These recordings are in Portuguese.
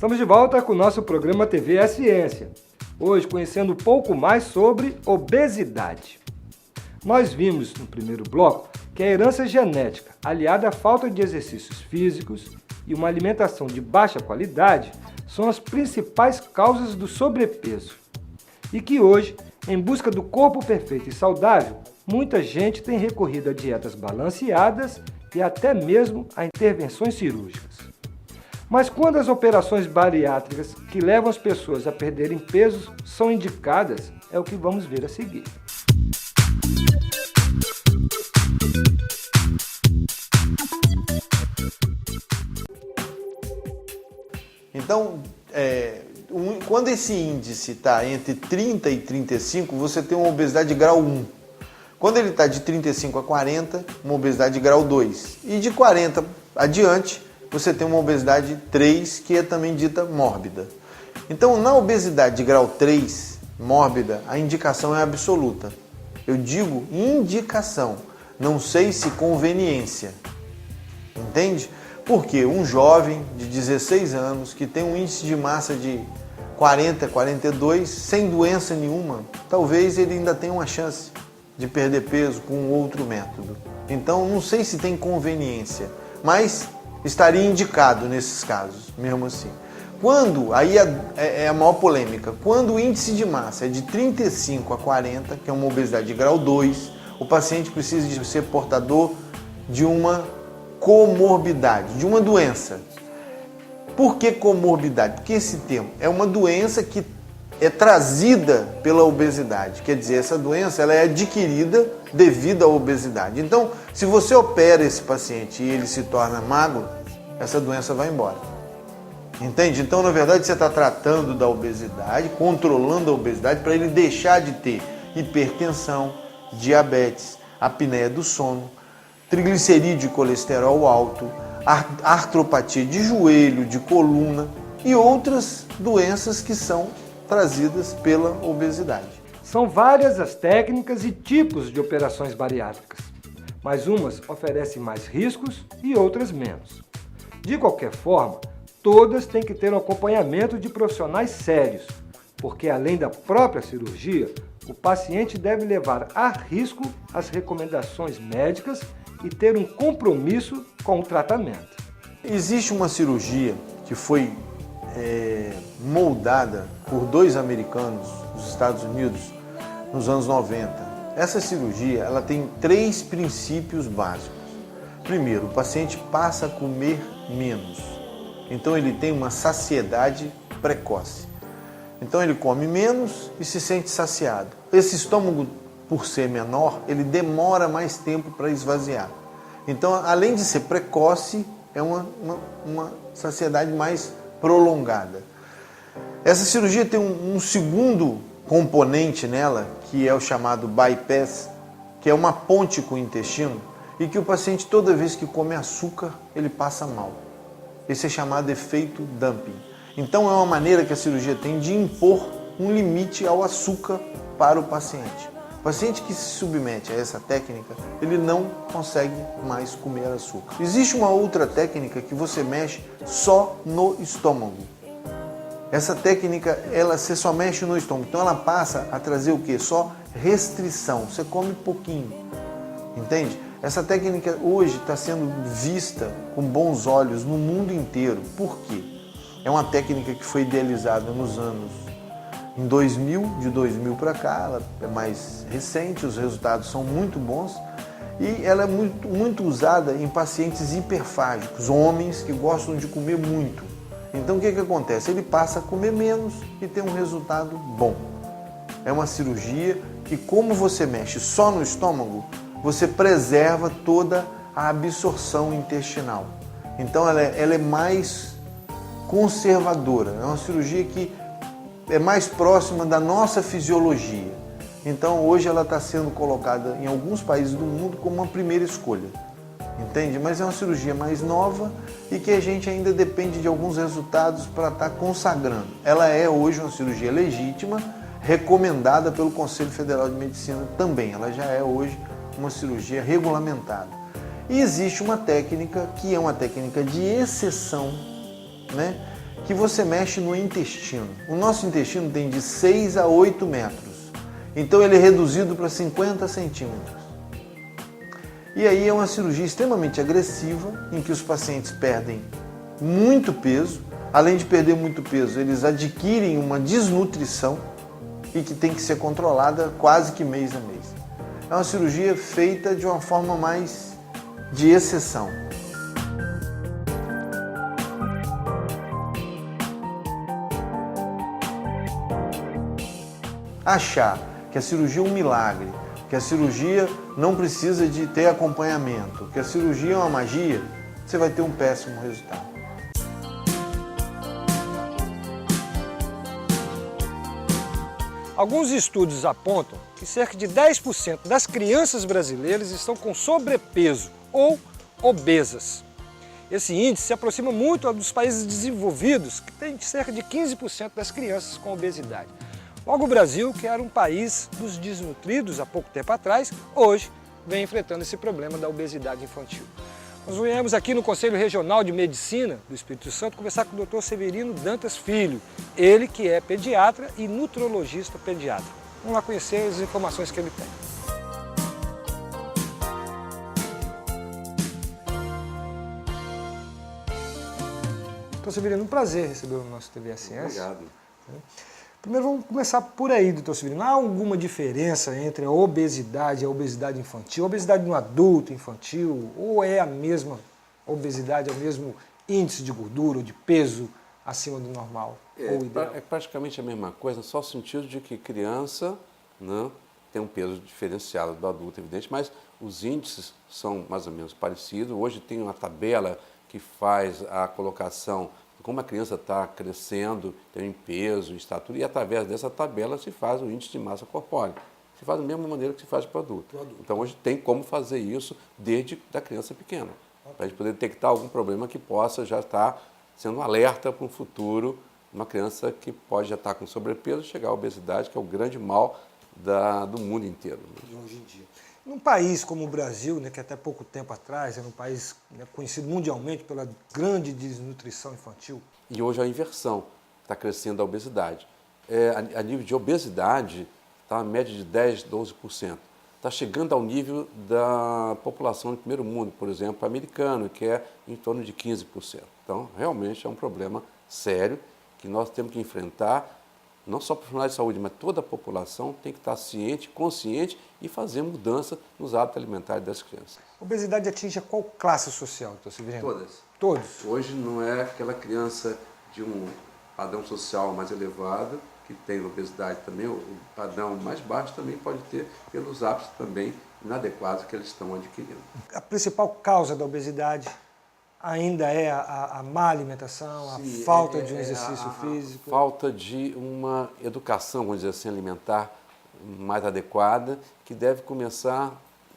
Estamos de volta com o nosso programa TV É Ciência. Hoje conhecendo um pouco mais sobre obesidade. Nós vimos no primeiro bloco que a herança genética, aliada à falta de exercícios físicos e uma alimentação de baixa qualidade, são as principais causas do sobrepeso. E que hoje, em busca do corpo perfeito e saudável, muita gente tem recorrido a dietas balanceadas e até mesmo a intervenções cirúrgicas. Mas quando as operações bariátricas que levam as pessoas a perderem peso são indicadas, é o que vamos ver a seguir. Então, quando esse índice está entre 30 e 35, você tem uma obesidade de grau 1. Quando ele está de 35 a 40, uma obesidade de grau 2. E de 40 adiante, você tem uma obesidade 3, que é também dita mórbida. Então, na obesidade de grau 3, mórbida, a indicação é absoluta. Eu digo indicação, não sei se conveniência. Entende? Porque um jovem de 16 anos que tem um índice de massa de 40, 42, sem doença nenhuma, talvez ele ainda tenha uma chance de perder peso com outro método. Então, não sei se tem conveniência, mas estaria indicado nesses casos, mesmo assim. Aí é a maior polêmica, quando o índice de massa é de 35 a 40, que é uma obesidade de grau 2, o paciente precisa de ser portador de uma comorbidade, de uma doença. Por que comorbidade? Porque esse termo é uma doença que é trazida pela obesidade. Quer dizer, essa doença ela é adquirida devido à obesidade. Então, se você opera esse paciente e ele se torna magro, essa doença vai embora. Entende? Então, na verdade, você está tratando da obesidade, controlando a obesidade para ele deixar de ter hipertensão, diabetes, apneia do sono, triglicerídeo e colesterol alto, artropatia de joelho, de coluna e outras doenças que são trazidas pela obesidade. São várias as técnicas e tipos de operações bariátricas, mas umas oferecem mais riscos e outras menos. De qualquer forma, todas têm que ter um acompanhamento de profissionais sérios, porque além da própria cirurgia, o paciente deve levar a risco as recomendações médicas e ter um compromisso com o tratamento. Existe uma cirurgia que foi moldada por dois americanos dos Estados Unidos nos anos 90. Essa cirurgia ela tem 3 princípios básicos. Primeiro, o paciente passa a comer menos. Então ele tem uma saciedade precoce. Então ele come menos e se sente saciado. Esse estômago, por ser menor, ele demora mais tempo para esvaziar. Então, além de ser precoce, é uma saciedade mais prolongada. Essa cirurgia tem um segundo componente nela, que é o chamado bypass, que é uma ponte com o intestino, e que o paciente, toda vez que come açúcar, ele passa mal. Esse é chamado efeito dumping. Então, é uma maneira que a cirurgia tem de impor um limite ao açúcar para o paciente. O paciente que se submete a essa técnica, ele não consegue mais comer açúcar. Existe uma outra técnica que você mexe só no estômago. Essa técnica, você só mexe no estômago. Então ela passa a trazer o quê? Só restrição. Você come pouquinho. Entende? Essa técnica hoje está sendo vista com bons olhos no mundo inteiro. Por quê? É uma técnica que foi idealizada nos anos em 2000, de 2000 para cá, ela é mais recente, os resultados são muito bons e ela é muito usada em pacientes hiperfágicos, homens que gostam de comer muito. Então o que acontece? Ele passa a comer menos e tem um resultado bom. É uma cirurgia que, como você mexe só no estômago, você preserva toda a absorção intestinal. Então ela é mais conservadora, é uma cirurgia que é mais próxima da nossa fisiologia. Então hoje ela está sendo colocada em alguns países do mundo como uma primeira escolha. Entende? Mas é uma cirurgia mais nova e que a gente ainda depende de alguns resultados para estar consagrando. Ela é hoje uma cirurgia legítima, recomendada pelo Conselho Federal de Medicina também. Ela já é hoje uma cirurgia regulamentada. E existe uma técnica que é uma técnica de exceção, né? que você mexe no intestino. O nosso intestino tem de 6 a 8 metros, então ele é reduzido para 50 centímetros. E aí é uma cirurgia extremamente agressiva, em que os pacientes perdem muito peso. Além de perder muito peso, eles adquirem uma desnutrição e que tem que ser controlada quase que mês a mês. É uma cirurgia feita de uma forma mais de exceção. Achar que a cirurgia é um milagre, que a cirurgia não precisa de ter acompanhamento, que a cirurgia é uma magia, você vai ter um péssimo resultado. Alguns estudos apontam que cerca de 10% das crianças brasileiras estão com sobrepeso ou obesas. Esse índice se aproxima muito dos países desenvolvidos, que tem cerca de 15% das crianças com obesidade. Logo, o Brasil, que era um país dos desnutridos há pouco tempo atrás, hoje vem enfrentando esse problema da obesidade infantil. Nós viemos aqui no Conselho Regional de Medicina do Espírito Santo conversar com o Dr. Severino Dantas Filho, ele que é pediatra e nutrologista pediatra. Vamos lá conhecer as informações que ele tem. Dr. Severino, um prazer receber o nosso TV Ciência. Obrigado. Primeiro vamos começar por aí, doutor Severino. Há alguma diferença entre a obesidade e a obesidade infantil? A obesidade no adulto infantil, ou é a mesma obesidade, é o mesmo índice de gordura ou de peso acima do normal? É praticamente a mesma coisa, só no sentido de que criança, né, tem um peso diferenciado do adulto, evidente, mas os índices são mais ou menos parecidos. Hoje tem uma tabela que faz a colocação como a criança está crescendo, tem em peso, em estatura, e através dessa tabela se faz o índice de massa corpórea. Se faz da mesma maneira que se faz para o adulto. Então hoje tem como fazer isso desde a criança pequena, para a gente poder detectar algum problema que possa já estar sendo um alerta para um futuro, uma criança que pode já estar com sobrepeso e chegar à obesidade, que é o grande mal do mundo inteiro. Hoje em dia. Num país como o Brasil, né, que até pouco tempo atrás era um país, né, conhecido mundialmente pela grande desnutrição infantil. E hoje a inversão, está crescendo a obesidade. A nível de obesidade, está a média de 10%, 12%. Está chegando ao nível da população do primeiro mundo, por exemplo, americano, que é em torno de 15%. Então, realmente é um problema sério que nós temos que enfrentar. Não só profissionais de saúde, mas toda a população tem que estar ciente, consciente e fazer mudança nos hábitos alimentares das crianças. A obesidade atinge qual classe social, doutor Severino? Todas. Todos? Hoje não é aquela criança de um padrão social mais elevado que tem obesidade também, o padrão mais baixo também pode ter pelos hábitos também inadequados que eles estão adquirindo. A principal causa da obesidade ainda é a má alimentação, Sim, a falta de um exercício físico? Falta de uma educação, vamos dizer assim, alimentar mais adequada, que deve começar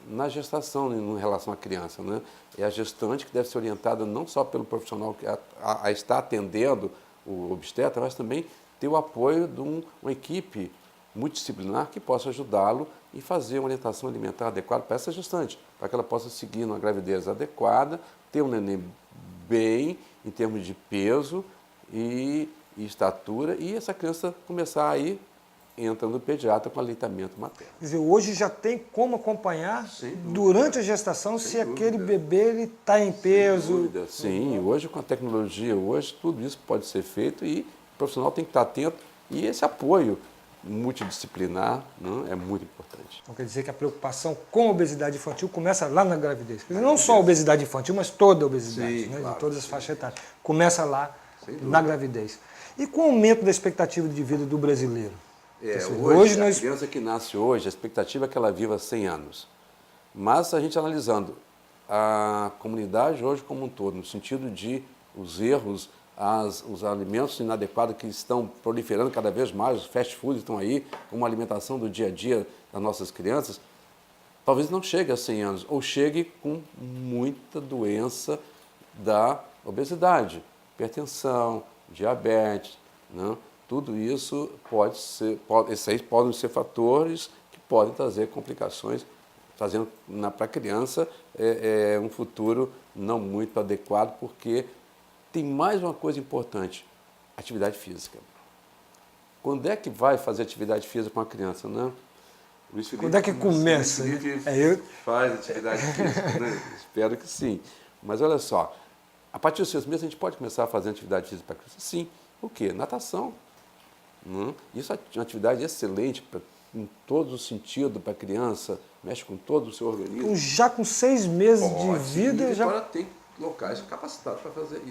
na gestação em relação à criança, né? É a gestante que deve ser orientada não só pelo profissional que a está atendendo o obstetra, mas também ter o apoio de uma equipe multidisciplinar que possa ajudá-lo e fazer uma orientação alimentar adequada para essa gestante, para que ela possa seguir uma gravidez adequada, ter um neném bem em termos de peso e estatura, e essa criança começar a ir entrando no pediatra com aleitamento materno. Quer dizer, hoje já tem como acompanhar durante a gestação se aquele bebê está em peso? Sim, hoje com a tecnologia, hoje tudo isso pode ser feito e o profissional tem que estar atento, e esse apoio multidisciplinar, né, é muito importante. Então quer dizer que a preocupação com a obesidade infantil começa lá na gravidez. Quer dizer, não só a obesidade infantil, mas toda a obesidade, Sim, né, claro, de todas as sim. faixas etárias. Começa lá na gravidez. E com o aumento da expectativa de vida do brasileiro? Hoje a criança que nasce hoje, a expectativa é que ela viva 100 anos. Mas a gente analisando a comunidade hoje como um todo, no sentido de os erros, os alimentos inadequados que estão proliferando cada vez mais, os fast foods estão aí, como a alimentação do dia a dia das nossas crianças, talvez não chegue a 100 anos, ou chegue com muita doença da obesidade, hipertensão, diabetes, né? Tudo isso esses podem ser fatores que podem trazer complicações, trazendo para a criança um futuro não muito adequado, porque tem mais uma coisa importante. atividade física. Quando é que vai fazer atividade física com a criança, né? Luiz Felipe, quando é que começa? Luiz Felipe Eu... faz atividade física, né? Espero que sim. Mas olha só, a partir dos 6 meses a gente pode começar a fazer atividade física para a criança? Sim. O quê? Natação. Isso é uma atividade excelente em todos os sentidos para a criança, mexe com todo o seu organismo. Então, já com 6 meses de vida, já... Agora tem locais capacitados para fazer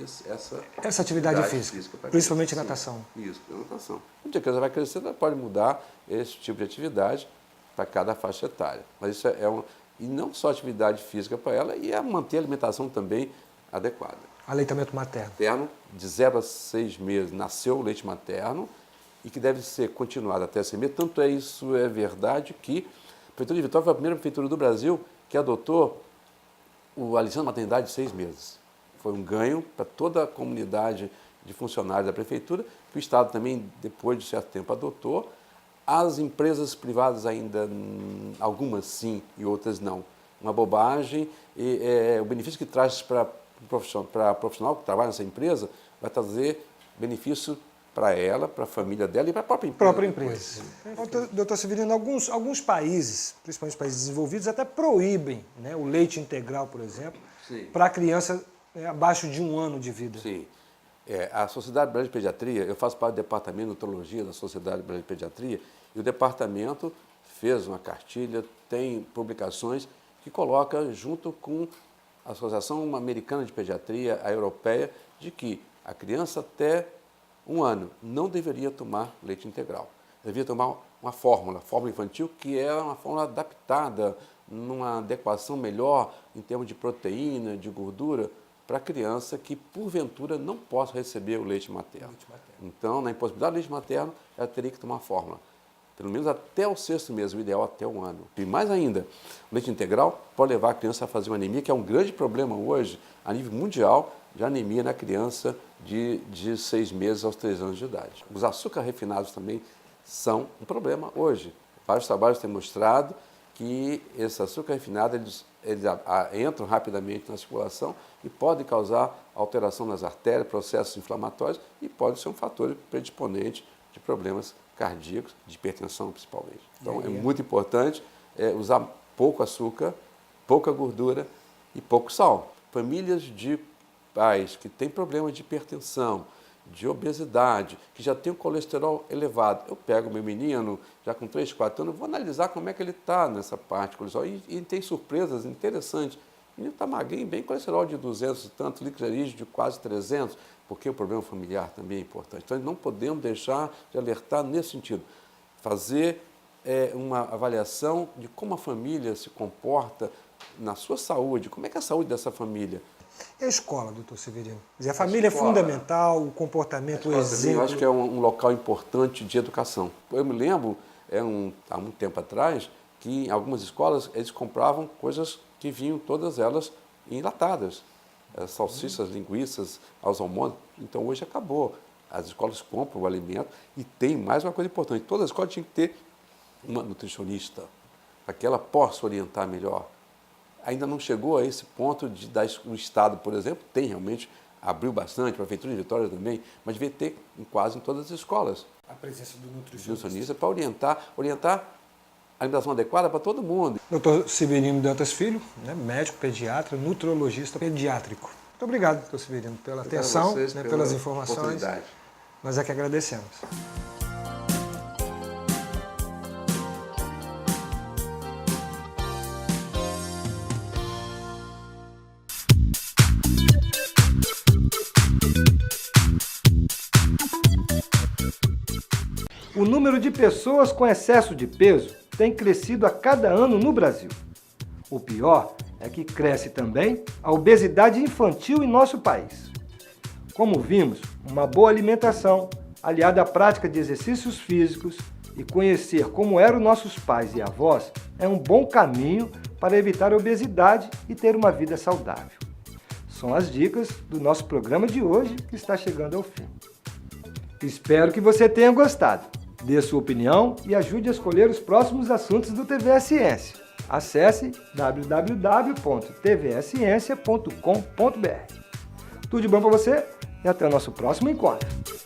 essa atividade física principalmente natação. Isso, natação. Um dia que ela vai crescer, ela pode mudar esse tipo de atividade para cada faixa etária. Mas isso e não só atividade física para ela, e manter a alimentação também adequada. Aleitamento materno. Materno, de 0 a 6 meses, nasceu o leite materno e que deve ser continuado até 6 meses. Tanto isso é verdade que a Prefeitura de Vitória foi a primeira prefeitura do Brasil que adotou a licença maternidade de 6 meses. Foi um ganho para toda a comunidade de funcionários da prefeitura, que o Estado também, depois de certo tempo, adotou. As empresas privadas ainda, algumas sim e outras não. Uma bobagem. O benefício que traz para a profissional que trabalha nessa empresa vai trazer benefício para ela, para a família dela e para a própria empresa. Doutor Severino, alguns países, principalmente os países desenvolvidos, até proíbem, né, o leite integral, por exemplo, para a criança abaixo de 1 ano de vida. Sim. A Sociedade Brasileira de Pediatria, eu faço parte do Departamento de Nutologia da Sociedade Brasileira de Pediatria, e o departamento fez uma cartilha, tem publicações que coloca junto com a Associação Americana de Pediatria, a europeia, de que a criança até 1 ano não deveria tomar leite integral. Deveria tomar uma fórmula infantil, que é uma fórmula adaptada, numa adequação melhor em termos de proteína, de gordura, para a criança que, porventura, não possa receber o leite materno. Então, na impossibilidade do leite materno, ela teria que tomar fórmula. Pelo menos até o 6º mês, o ideal até 1 ano. E mais ainda, o leite integral pode levar a criança a fazer uma anemia, que é um grande problema hoje, a nível mundial, de anemia na criança de 6 meses aos 3 anos de idade. Os açúcares refinados também são um problema hoje. Vários trabalhos têm mostrado que esse açúcar refinado, eles entram rapidamente na circulação e podem causar alteração nas artérias, processos inflamatórios e pode ser um fator predisponente de problemas cardíacos, de hipertensão principalmente. Então, é muito importante usar pouco açúcar, pouca gordura e pouco sal. Famílias de pais que têm problemas de hipertensão, de obesidade, que já tem o colesterol elevado. Eu pego meu menino, já com 3, 4 anos, vou analisar como é que ele está nessa parte de colesterol. E tem surpresas interessantes. O menino está magrinho, bem colesterol de 200 e tanto, triglicerídeos de quase 300, porque o problema familiar também é importante. Então, não podemos deixar de alertar nesse sentido. Fazer uma avaliação de como a família se comporta na sua saúde, como é que é a saúde dessa família. E a escola, doutor Severino? A família é fundamental, o comportamento, o exemplo. Eu acho que é um local importante de educação. Eu me lembro, há muito tempo atrás, que em algumas escolas eles compravam coisas que vinham todas elas enlatadas. Salsichas, linguiças, aos almôndegas. Então hoje acabou. As escolas compram o alimento e tem mais uma coisa importante. Toda escola tinha que ter uma nutricionista, para que ela possa orientar melhor. Ainda não chegou a esse ponto de dar o Estado, por exemplo, tem realmente, abriu bastante, a Prefeitura de Vitória também, mas devia ter quase em todas as escolas. A presença do nutricionista. Para orientar a alimentação adequada para todo mundo. Doutor Severino Dantas Filho, né, médico, pediatra, nutrologista pediátrico. Muito obrigado, doutor Severino, pela atenção, pelas informações. Nós é que agradecemos. O número de pessoas com excesso de peso tem crescido a cada ano no Brasil. O pior é que cresce também a obesidade infantil em nosso país. Como vimos, uma boa alimentação, aliada à prática de exercícios físicos e conhecer como eram nossos pais e avós, é um bom caminho para evitar a obesidade e ter uma vida saudável. São as dicas do nosso programa de hoje, que está chegando ao fim. Espero que você tenha gostado. Dê sua opinião e ajude a escolher os próximos assuntos do TV Ciência. Acesse www.tvsciencia.com.br. Tudo de bom para você e até o nosso próximo encontro.